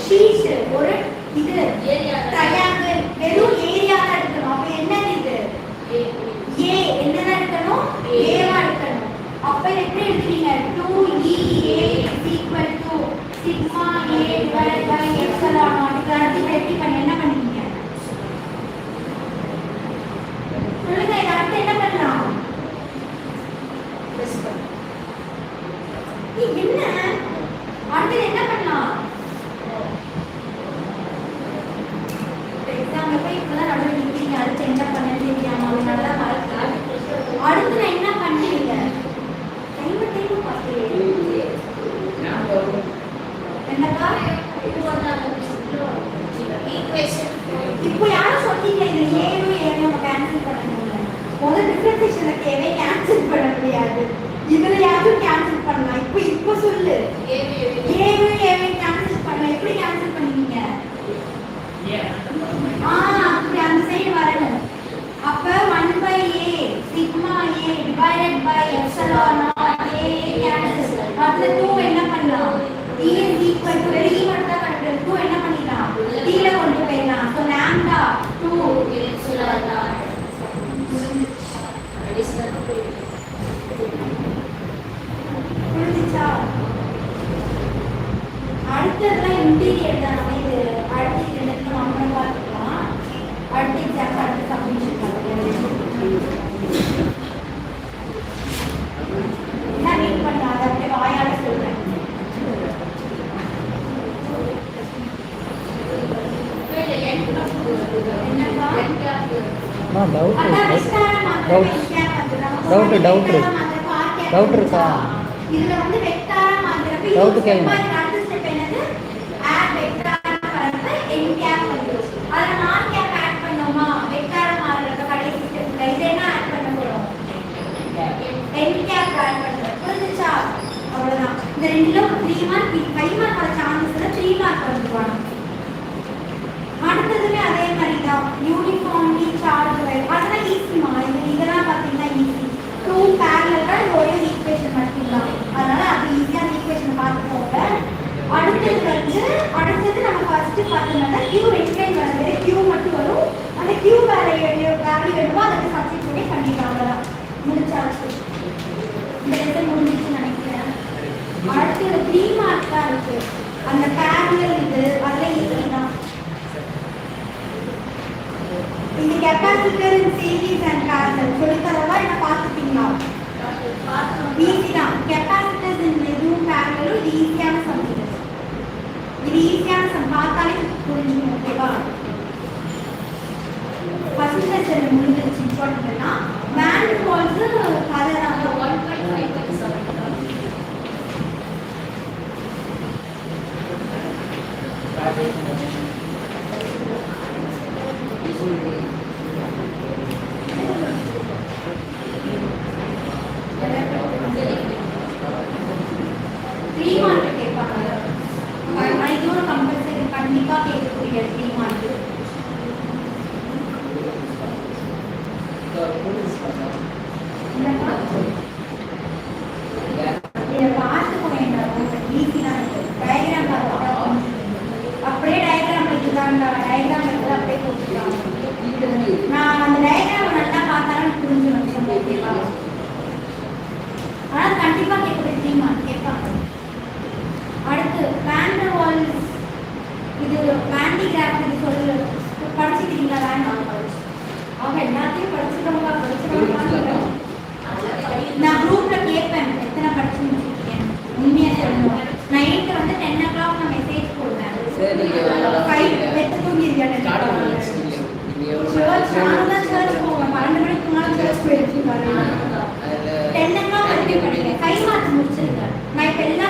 Sheet ஒரு இது triangle வெறும் ஏரியாவா எடுக்கணும். அப்ப என்ன இது ஏ என்னன்னா எடுக்கணும் ஏவா எடுக்கணும். அப்ப எப்படி எழுதுவீங்க 2EA = sigma A divided by epsilon naught. இதை எப்படி பண்ண என்ன பண்ணுவீங்க சொல்லுங்க. இதை அடுத்து என்ன பண்ணலாம்? என்ன அடுத்து என்ன பண்ணலாம்? எக்ஸாம்ல போய் இப்பதான் நடுவில் நிற்கிறீங்க. அடுத்து என்ன பண்ணணும்னு தெரியாம அதனால தான் மறக்கலாம். அடுத்து நான் என்ன பண்ணுவீங்க? டைம் பார்த்து என்னக்கா இப்போ யாரும் சொன்னீங்க இந்த ஏழும் ஏழும் கேன்சல் பண்ணணும். முதல் டிஃபரன்சியேஷன்ல கேவே கேன்சல் பண்ண முடியாது. இதுல யாரும் கேன்சல் பண்ணலாம். இப்போ சொல்லு ஏழும் ஏழும் கேன்சல் பண்ண எப்படி கேன்சல் பண்ணுவீங்க? அப்படி அந்த சைடு வரணும். அப்ப 1/a sigma A divided by epsilon naught A cancel. அதுல 2 என்ன பண்ணலாம்? E is equal to 3 மட்டும் கரெக்ட். 2 என்ன பண்ணிடலாம்? d ல கொண்டு போயிடலாம். so lambda 2 epsilon naught புரிஞ்சுச்சா? அடுத்ததுலாம் இன்டீரியர் தான். நம்ம இது அடுத்து ரெண்டு நம்ம பார்த்துக்கலாம். அடுத்த எக்ஸாம் அடுத்த சப்மிஷன் என்ன வெயிட் பண்ணலாம். அதை அப்படியே வாயால சொல்றேன். டவுட் இருக்கா? இதுல வந்து வெக்டாரா மாத்திரப்ப டவுட் கேளுங்க. அடுத்த ஸ்டெப் என்னது? ஆட் வெக்டாரா பரப்ப n கேப் வந்து அத நான் கேப் ஆட் பண்ணோமா? வெக்டாரா மாத்திரப்ப கடைசி ஸ்டெப்ல இத என்ன ஆட் பண்ண போறோம்? n கேப் ஆட் பண்றோம். புரிஞ்சுச்சா? அவ்வளவுதான். இந்த ரெண்டுல 3 மார்க் 5 மார்க் வர சான்சஸ்ல 3 மார்க் வந்துருவாங்க. அடுத்ததுமே அதே மாதிரி தான். யூனிஃபார்ம்லி சார்ஜ் அதெல்லாம் ஈஸிமா. இதெல்லாம் பார்த்தீங்கன்னா ஈஸி. 2 பேரலலா ஒரே ஈக்குவேஷன் மட்டும்தான். அதனால அது ஈஸியான ஈக்குவேஷன் பார்த்துக்கோங்க. அடுத்தது நம்ம ஃபர்ஸ்ட் பார்த்தோம்னா Q எக்ஸ்பிளைன் பண்ணது Q மட்டும் வரும். அந்த Q வேல்யூ வேணுமோ அதுக்கு சப்ஸ்டிட் பண்ணி பண்ணிக்கலாம். அவ்வளவுதான், முடிச்சாச்சு. இந்த லெசன் முடிஞ்சிச்சுன்னு நினைக்கிறேன். அடுத்து 3 மார்க் தான் இருக்கு. அந்த பேரலல் இது அதெல்லாம் ஈஸி தான். இந்த capacitor in series and parallel சொல்லித்தரவா என்ன பார்த்துட்டீங்களா? ஈஸி தான். கெப்பாசிட்டர்ஸ் இன் இதுவும் பேரலலும் இது ஈஸியான சம். இது ஈஸியான சம் பார்த்தாலே புரிஞ்சுக்கணும். ஓகேவா? ஃபர்ஸ்ட் லெசன் முடிஞ்சிருச்சு. இம்பார்ட்டன்ட்னா வேன் வால்ஸ் கதை தான். 1.5 3 மார்க் கேட்பாங்க. இதுவும் கம்பல்சரி கண்டிப்பா கேட்கக்கூடிய 3 மார்க். இதை பார்த்துக்க வேண்டாம். ஈஸி தான். டயக்ராம் பார்க்கலாம். அப்படியே டயக்ராம் வச்சுதாங்க. டயக்ராம் எடுத்து அப்படியே போட்டுக்கலாம். நான் அந்த டயக்ராம் நல்லா பார்த்தாலும் புரிஞ்சுக்கணும். ஓகேவா? ஆனால் கண்டிப்பாக கேட்குறீங்க கேட்பாங்க. அடுத்து வேன் டெர் வால்ஸ் இது வேண்டி கிராஃப் இது சொல்லு படிச்சுக்கிறீங்களா? வேண்டாம் அவங்க எல்லாத்தையும் படிச்சுக்கோங்க. நான் குரூப்ல கேட்பேன் எத்தனை படிச்சு முடிச்சிருக்கேன். உண்மையா சொல்லணும். நான் 8 வந்து 10 o'clock நான் மெசேஜ் போடுவேன். 5 வெத்து தூங்கிருக்கேன். நானும் தான் சர்ச் போவேன். 12 மணிக்கு முன்னாடி சர்ச் போயிருக்கேன். 10 o'clock வரைக்கும் படிக்கிறேன். 5 மார்க் முடிச்சிருக்கேன். நான் இப்போ எல்லா